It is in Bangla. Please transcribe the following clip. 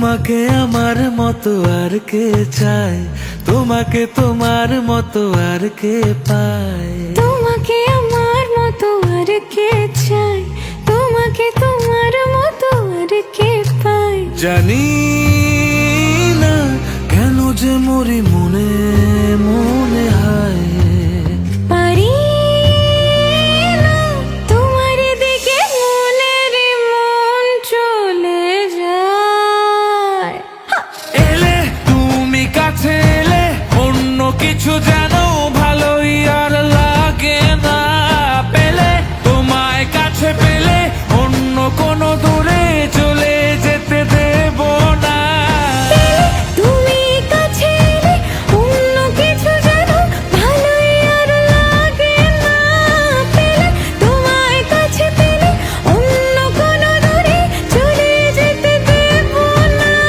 তোমাকে আমার মতো আর কে চায়, তোমাকে তোমার মতো আর কে পায়। তোমাকে আমার মতো আর কে চায়, তোমাকে তোমার মতো আর কে পায়। জানি না কেন যে মরি মনে মনে হায়। পারি না তোমার দিকে মনের মন চলে যায়। এলে তুমি কাছে এলে অন্য কিছু যেন